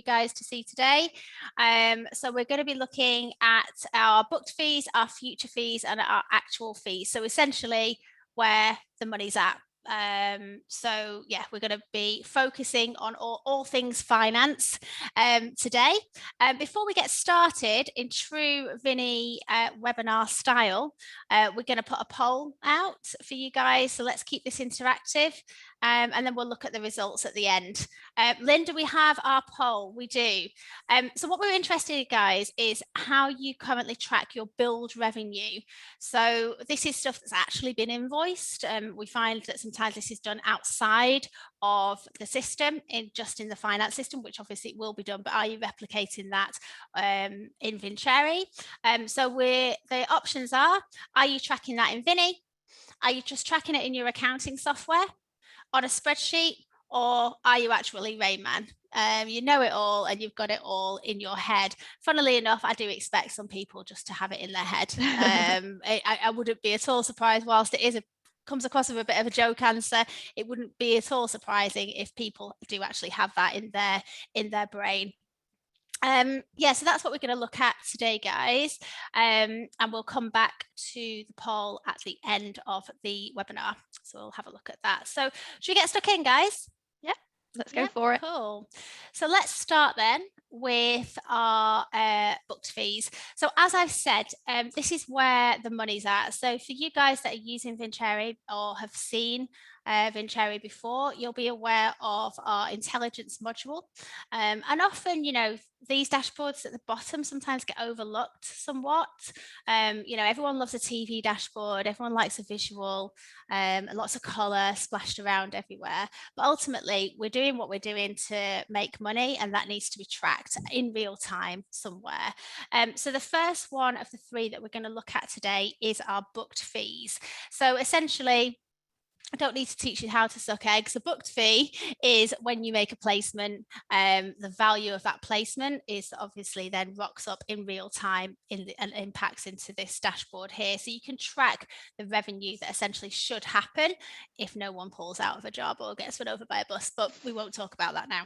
you guys to see today. So we're going to be looking at our booked fees, our future fees, and our actual fees. So essentially where the money's at. So yeah, we're going to be focusing on all things finance today. Before we get started, in true Vinny webinar style, we're going to put a poll out for you guys. So let's keep this interactive. And then we'll look at the results at the end. Linda, we have our poll. We do. So what we're interested in, guys, is how you currently track your billed revenue. So this is stuff that's actually been invoiced. We find that sometimes this is done outside of the system, just in the finance system, which obviously it will be done, but are you replicating that in Vincere? So the options are you tracking that in Vinny? Are you just tracking it in your accounting software on a spreadsheet, or are you actually Rayman? You know it all and you've got it all in your head. Funnily enough, I do expect some people just to have it in their head. I wouldn't be at all surprised, whilst it comes across as a bit of a joke answer, it wouldn't be at all surprising if people do actually have that in their brain. Yeah, so that's what we're going to look at today, guys, and we'll come back to the poll at the end of the webinar, so we'll have a look at that. So should we get stuck in, guys? Yeah, let's go for it. Cool. So let's start then with our booked fees. So as I've said, this is where the money's at. So for you guys that are using Vincere or have seen Vincere before, you'll be aware of our intelligence module. And often, you know, these dashboards at the bottom sometimes get overlooked somewhat. You know, everyone loves a TV dashboard, everyone likes a visual, and lots of color splashed around everywhere. But ultimately, we're doing what we're doing to make money, and that needs to be tracked in real time somewhere. So the first one of the three that we're going to look at today is our booked fees. So essentially, I don't need to teach you how to suck eggs. A booked fee is when you make a placement. The value of that placement is obviously then rocks up in real time and impacts into this dashboard here. So you can track the revenue that essentially should happen if no one pulls out of a job or gets run over by a bus, but we won't talk about that now.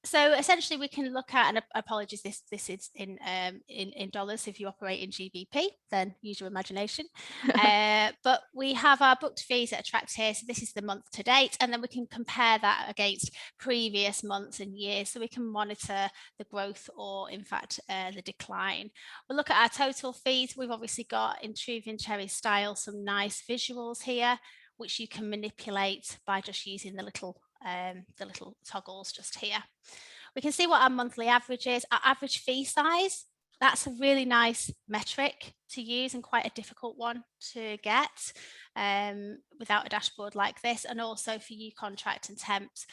So essentially we can look at, and apologies, this is in dollars. If you operate in GBP, then use your imagination. But we have our booked fees that attract here. So this is the month to date, and then we can compare that against previous months and years, so we can monitor the growth or in fact the decline. We'll look at our total fees. We've obviously got, in true Vincere style, some nice visuals here which you can manipulate by just using the little toggles just here. We can see what our monthly average is. Our average fee size, that's a really nice metric to use and quite a difficult one to get without a dashboard like this. And also for you contract and temps,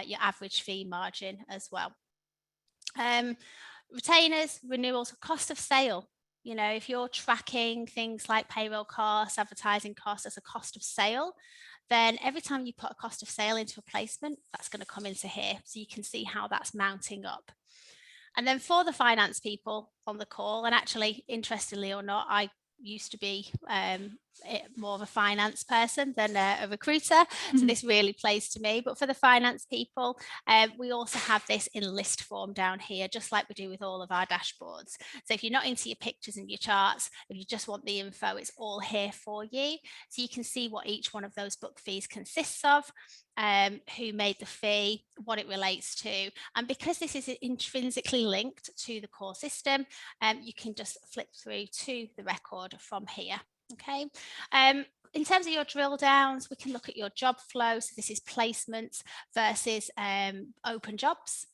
your average fee margin as well. Retainers, renewals, cost of sale. You know, if you're tracking things like payroll costs, advertising costs as a cost of sale, then every time you put a cost of sale into a placement, that's going to come into here. So you can see how that's mounting up. And then for the finance people on the call, and actually, interestingly or not, I used to be more of a finance person than a recruiter, so this really plays to me. But for the finance people, we also have this in list form down here, just like we do with all of our dashboards. So if you're not into your pictures and your charts, if you just want the info, it's all here for you. So you can see what each one of those book fees consists of, who made the fee, what it relates to. And because this is intrinsically linked to the core system, you can just flip through to the record from here. Okay. In terms of your drill downs, we can look at your job flow. So this is placements versus open jobs.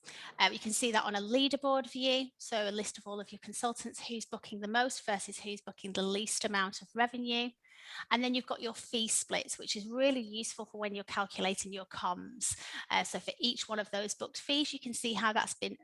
You can see that on a leaderboard view. So a list of all of your consultants, who's booking the most versus who's booking the least amount of revenue. And then you've got your fee splits, which is really useful for when you're calculating your comms. So for each one of those booked fees, you can see how that's been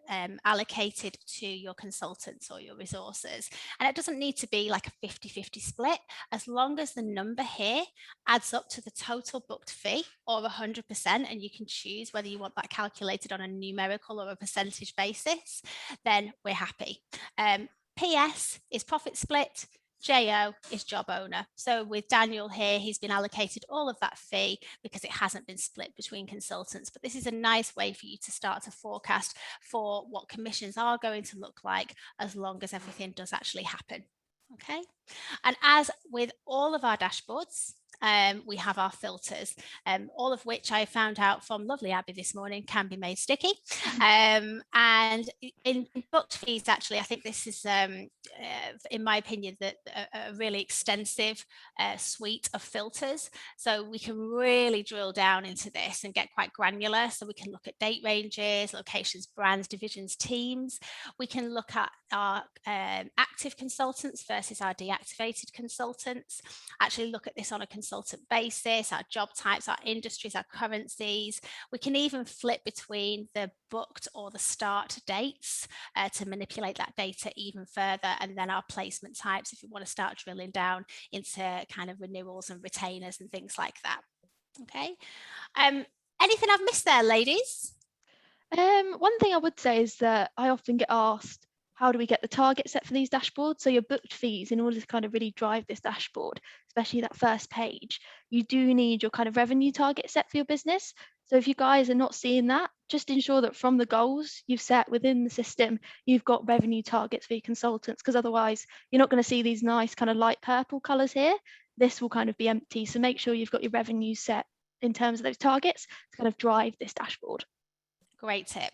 allocated to your consultants or your resources. And it doesn't need to be like a 50-50 split, as long as the number here adds up to the total booked fee or 100%, and you can choose whether you want that calculated on a numerical or a percentage basis, then we're happy. PS is profit split. JO is job owner. So with Daniel here, he's been allocated all of that fee because it hasn't been split between consultants. But this is a nice way for you to start to forecast for what commissions are going to look like as long as everything does actually happen. Okay. And as with all of our dashboards, we have our filters, all of which I found out from lovely Abby this morning can be made sticky. And in booked fees, actually, I think this is, in my opinion, a really extensive suite of filters. So we can really drill down into this and get quite granular. So we can look at date ranges, locations, brands, divisions, teams. We can look at our active consultants versus our deactivated consultants, actually look at this on a consultant basis, our job types, our industries, our currencies. We can even flip between the booked or the start dates to manipulate that data even further, and then our placement types if you want to start drilling down into kind of renewals and retainers and things like that. Okay. Anything I've missed there, ladies? One thing I would say is that I often get asked, how do we get the target set for these dashboards? So your booked fees, in order to kind of really drive this dashboard, especially that first page, you do need your kind of revenue target set for your business. So if you guys are not seeing that, just ensure that from the goals you've set within the system, you've got revenue targets for your consultants, because otherwise you're not going to see these nice kind of light purple colors here. This will kind of be empty. So make sure you've got your revenue set in terms of those targets to kind of drive this dashboard. Great tip.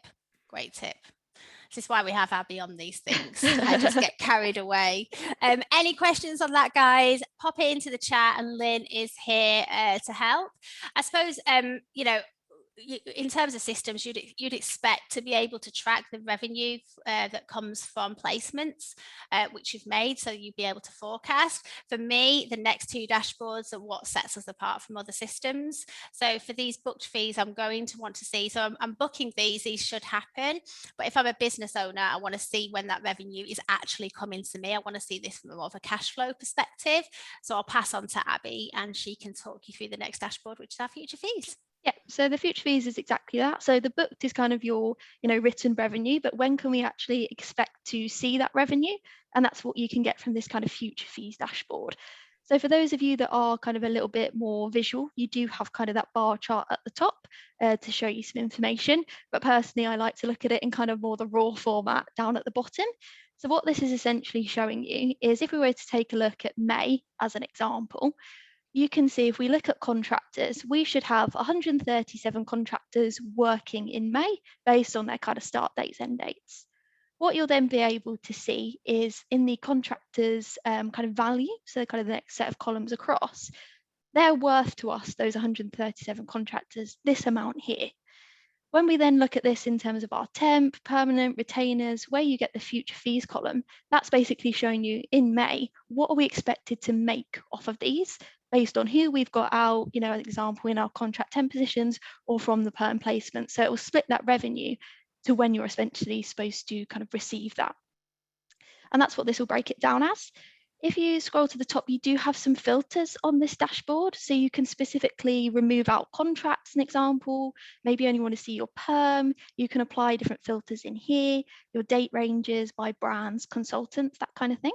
Great tip. This is why we have Abby on these things. I just get carried away. Any questions on that, guys? Pop it into the chat, and Lynn is here to help. I suppose, you know, in terms of systems, you'd expect to be able to track the revenue that comes from placements which you've made, so you'd be able to forecast. For me, the next two dashboards are what sets us apart from other systems. So for these booked fees, I'm going to want to see, so I'm booking these should happen, but if I'm a business owner, I want to see when that revenue is actually coming to me. I want to see this from more of a cash flow perspective. So I'll pass on to Abby and she can talk you through the next dashboard, which is our future fees. Yeah, so the future fees is exactly that. So the booked is kind of your, written revenue, but when can we actually expect to see that revenue? And that's what you can get from this kind of future fees dashboard. So for those of you that are kind of a little bit more visual, you do have kind of that bar chart at the top to show you some information. But personally, I like to look at it in kind of more the raw format down at the bottom. So what this is essentially showing you is, if we were to take a look at May as an example, you can see if we look at contractors, we should have 137 contractors working in May based on their kind of start dates, end dates. What you'll then be able to see is in the contractors kind of value, so kind of the next set of columns across, they're worth to us, those 137 contractors, this amount here. When we then look at this in terms of our temp, permanent, retainers, where you get the future fees column, that's basically showing you in May, what are we expected to make off of these based on who we've got out, an example in our contract temp positions or from the perm placement. So it will split that revenue to when you're essentially supposed to kind of receive that. And that's what this will break it down as. If you scroll to the top, you do have some filters on this dashboard. So you can specifically remove out contracts, an example. Maybe you only want to see your perm. You can apply different filters in here, your date ranges by brands, consultants, that kind of thing.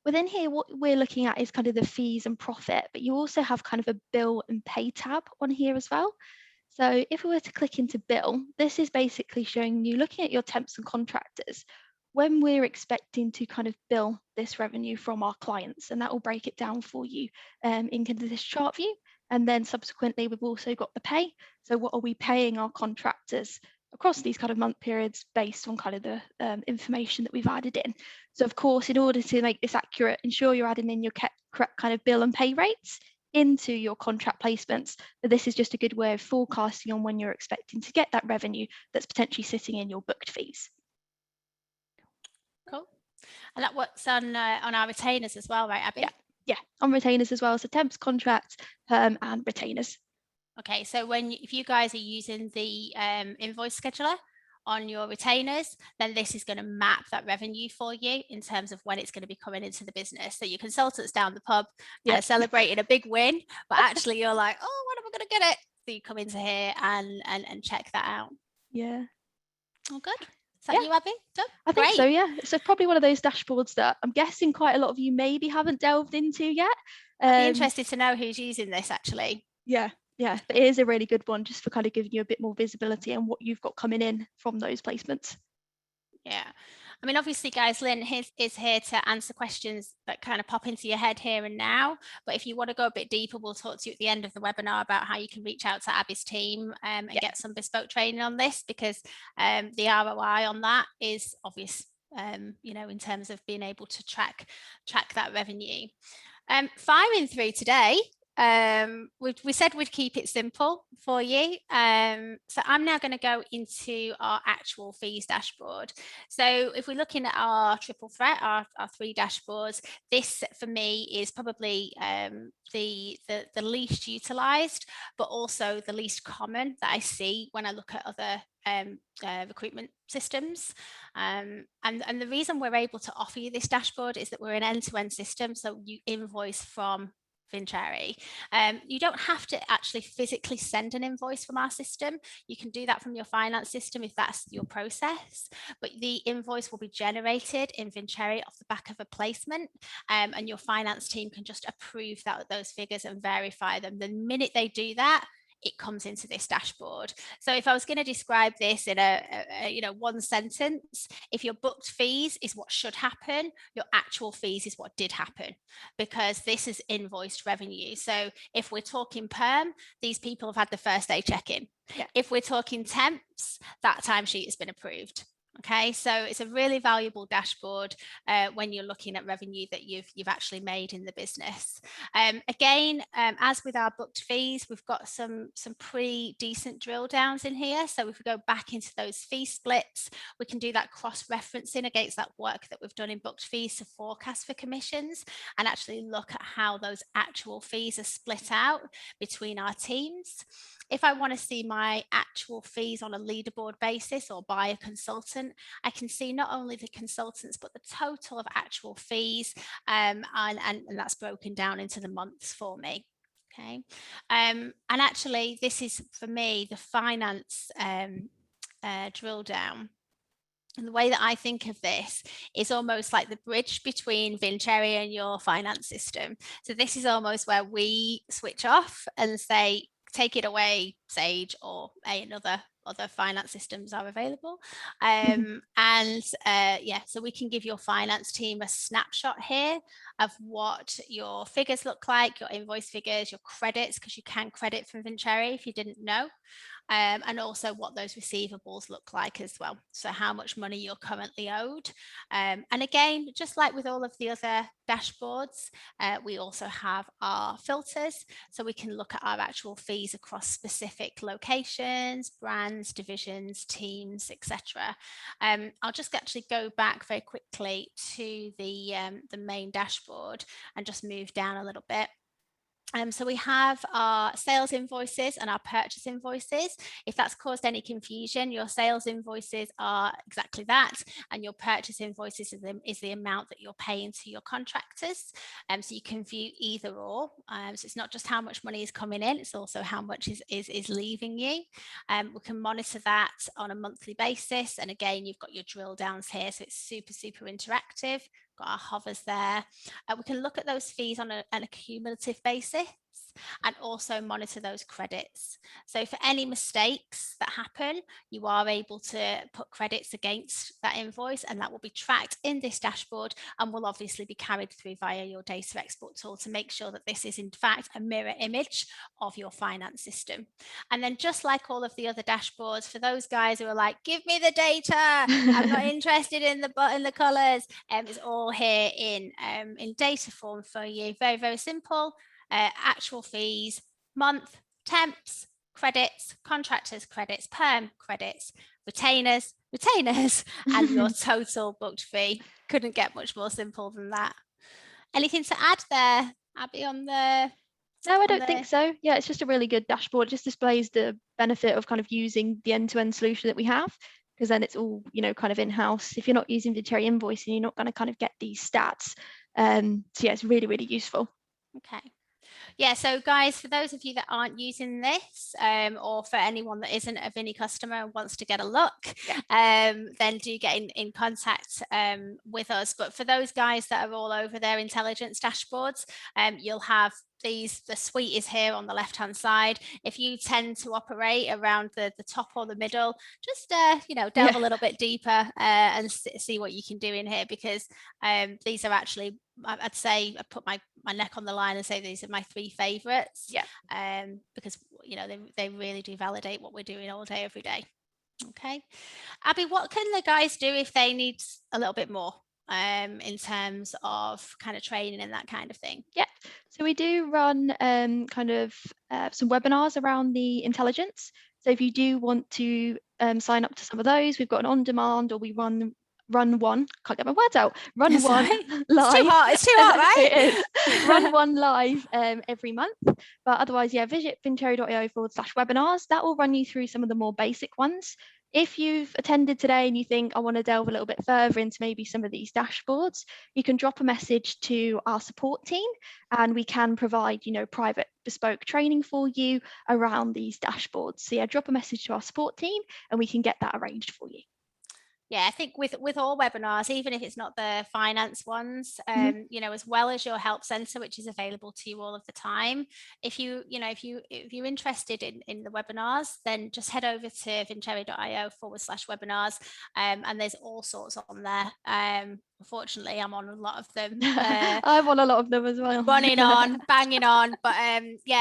Within here, what we're looking at is kind of the fees and profit, but you also have kind of a bill and pay tab on here as well. So if we were to click into bill, this is basically showing you, looking at your temps and contractors, when we're expecting to kind of bill this revenue from our clients, and that will break it down for you in kind of this chart view. And then subsequently, we've also got the pay. So what are we paying our contractors across these kind of month periods based on kind of the information that we've added in. So of course, in order to make this accurate, ensure you're adding in your correct kind of bill and pay rates into your contract placements. But this is just a good way of forecasting on when you're expecting to get that revenue that's potentially sitting in your booked fees. Cool. And that works on our retainers as well, right, Abby? Yeah, on retainers as well. So temps, contracts, perm, and retainers. Okay, so if you guys are using the invoice scheduler on your retainers, then this is going to map that revenue for you in terms of when it's going to be coming into the business. So your consultants down the pub are celebrating a big win, but actually you're like, oh, when am I going to get it? So you come into here and check that out. Yeah. All good. that Yeah. you, Abby? Done? I think Great. so, yeah. So probably one of those dashboards that I'm guessing quite a lot of you maybe haven't delved into yet. I'd be interested to know who's using this actually. Yeah, but it is a really good one just for kind of giving you a bit more visibility on what you've got coming in from those placements. Yeah. I mean, obviously, guys, Lynn is here to answer questions that kind of pop into your head here and now. But if you want to go a bit deeper, we'll talk to you at the end of the webinar about how you can reach out to Abby's team and get some bespoke training on this, because the ROI on that is obvious, you know, in terms of being able to track that revenue. Firing through today. We said we'd keep it simple for you. So I'm now going to go into our actual fees dashboard. So if we're looking at our triple threat, our 3 dashboards, this for me is probably the least utilized, but also the least common that I see when I look at other recruitment systems. And the reason we're able to offer you this dashboard is that we're an end-to-end system. So you invoice from Vincere. You don't have to actually physically send an invoice from our system. You can do that from your finance system if that's your process, but the invoice will be generated in Vincere off the back of a placement, and your finance team can just approve those figures and verify them. The minute they do that, it comes into this dashboard. So if I was going to describe this in a one sentence, if your booked fees is what should happen, your actual fees is what did happen, because this is invoiced revenue. So if we're talking perm, these people have had the first day check-in. Yeah. If we're talking temps, that timesheet has been approved. Okay, so it's a really valuable dashboard when you're looking at revenue that you've actually made in the business. Again, as with our booked fees, we've got some pretty decent drill downs in here. So if we go back into those fee splits, we can do that cross-referencing against that work that we've done in booked fees to forecast for commissions, and actually look at how those actual fees are split out between our teams. If I want to see my actual fees on a leaderboard basis or by a consultant, I can see not only the consultants, but the total of actual fees, and that's broken down into the months for me. Okay, and actually this is for me the finance drill down. And the way that I think of this is almost like the bridge between Vincere and your finance system. So this is almost where we switch off and say, take it away, Sage, or other finance systems are available. So we can give your finance team a snapshot here of what your figures look like, your invoice figures, your credits, because you can credit from Vincere if you didn't know. And also what those receivables look like as well. So how much money you're currently owed. And again, just like with all of the other dashboards, we also have our filters. So we can look at our actual fees across specific locations, brands, divisions, teams, etc. I'll just actually go back very quickly to the main dashboard and just move down a little bit. So we have our sales invoices and our purchase invoices. If that's caused any confusion, your sales invoices are exactly that, and your purchase invoices is the amount that you're paying to your contractors. So you can view either or. So it's not just how much money is coming in, it's also how much is leaving you. We can monitor that on a monthly basis. And again, you've got your drill downs here, so it's super, super interactive. Got our hovers there. We can look at those fees on a cumulative basis and also monitor those credits. So for any mistakes that happen, you are able to put credits against that invoice, and that will be tracked in this dashboard and will obviously be carried through via your data export tool to make sure that this is in fact a mirror image of your finance system. And then just like all of the other dashboards, for those guys who are like, give me the data, I'm not interested in the colors, it's all here in data form for you. Very, very simple. Actual fees, month, temps, credits, contractors credits, perm credits, retainers, and your total booked fee. Couldn't get much more simple than that. Anything to add there, Abby, on the... No, I don't think so. Yeah, it's just a really good dashboard. It just displays the benefit of kind of using the end-to-end solution that we have, because then it's all, kind of in-house. If you're not using Vincere invoicing, you're not going to kind of get these stats. So yeah, it's really, really useful. Okay. Yeah, so guys, for those of you that aren't using this, or for anyone that isn't a Vinny customer and wants to get a look, then do get in contact with us. But for those guys that are all over their intelligence dashboards, you'll have the suite is here on the left hand side. If you tend to operate around the top or the middle, just delve a little bit deeper and see what you can do in here, because these are actually, I'd say, I put my neck on the line and say these are my 3 favorites, because they really do validate what we're doing all day every day. Okay, Abby, what can the guys do if they need a little bit more in terms of kind of training and that kind of thing? So we do run some webinars around the intelligence. So if you do want to sign up to some of those, we've got an on-demand, or we run one, can't get my words out, run one live. It's too hot, right? It is. Run one live every month. But otherwise, visit vincere.io/webinars. That will run you through some of the more basic ones. If you've attended today and you think, I want to delve a little bit further into maybe some of these dashboards, you can drop a message to our support team, and we can provide, private bespoke training for you around these dashboards. So drop a message to our support team and we can get that arranged for you. Yeah, I think with all webinars, even if it's not the finance ones, as well as your help center, which is available to you all of the time, if you're interested in the webinars, then just head over to vincere.io/webinars, and there's all sorts on there. Unfortunately, I'm on a lot of them. I'm on a lot of them as well. Running on, banging on, but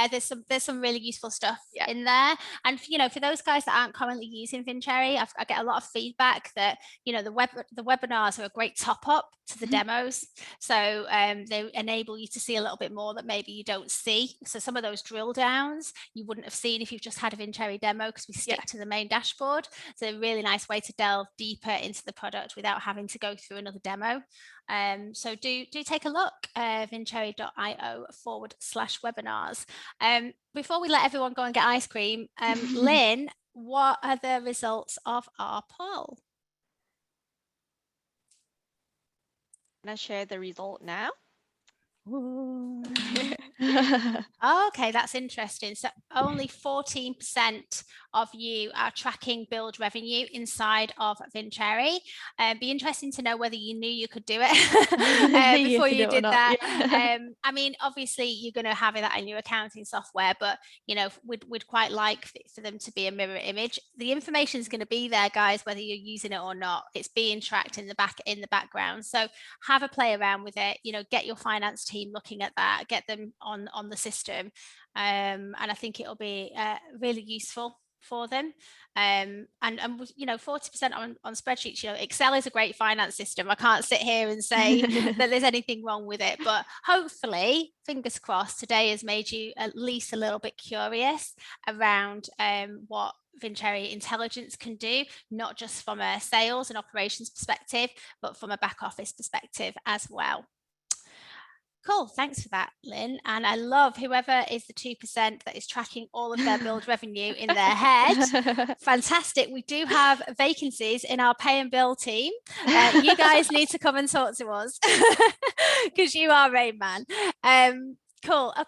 there's some really useful stuff in there. And for those guys that aren't currently using Vincere, I get a lot of feedback that the webinars are a great top up to the demos. So they enable you to see a little bit more that maybe you don't see. So some of those drill downs you wouldn't have seen if you've just had a Vincere demo, because we stick to the main dashboard. So a really nice way to delve deeper into the product without having to go through another demo. So do take a look, vincere.io/webinars. Before we let everyone go and get ice cream, Lynn, what are the results of our poll? I'm gonna share the result now. Okay, that's interesting. So only 14% of you are tracking build revenue inside of Vincere. Be interesting to know whether you knew you could do it before you did that. I mean, obviously you're going to have that in your accounting software, but we'd quite like for them to be a mirror image. The information is going to be there, guys, whether you're using it or not. It's being tracked in the background. So have a play around with it. Get your finance team looking at that, get them on the system, and I think it'll be really useful for them. And 40% on spreadsheets. Excel is a great finance system. I can't sit here and say that there's anything wrong with it, but hopefully, fingers crossed, today has made you at least a little bit curious around what Vincere Intelligence can do, not just from a sales and operations perspective, but from a back office perspective as well. Cool, thanks for that, Lynn. And I love whoever is the 2% that is tracking all of their build revenue in their head. Fantastic. We do have vacancies in our pay and bill team. You guys need to come and talk to us because you are Rain Man. Cool. Okay.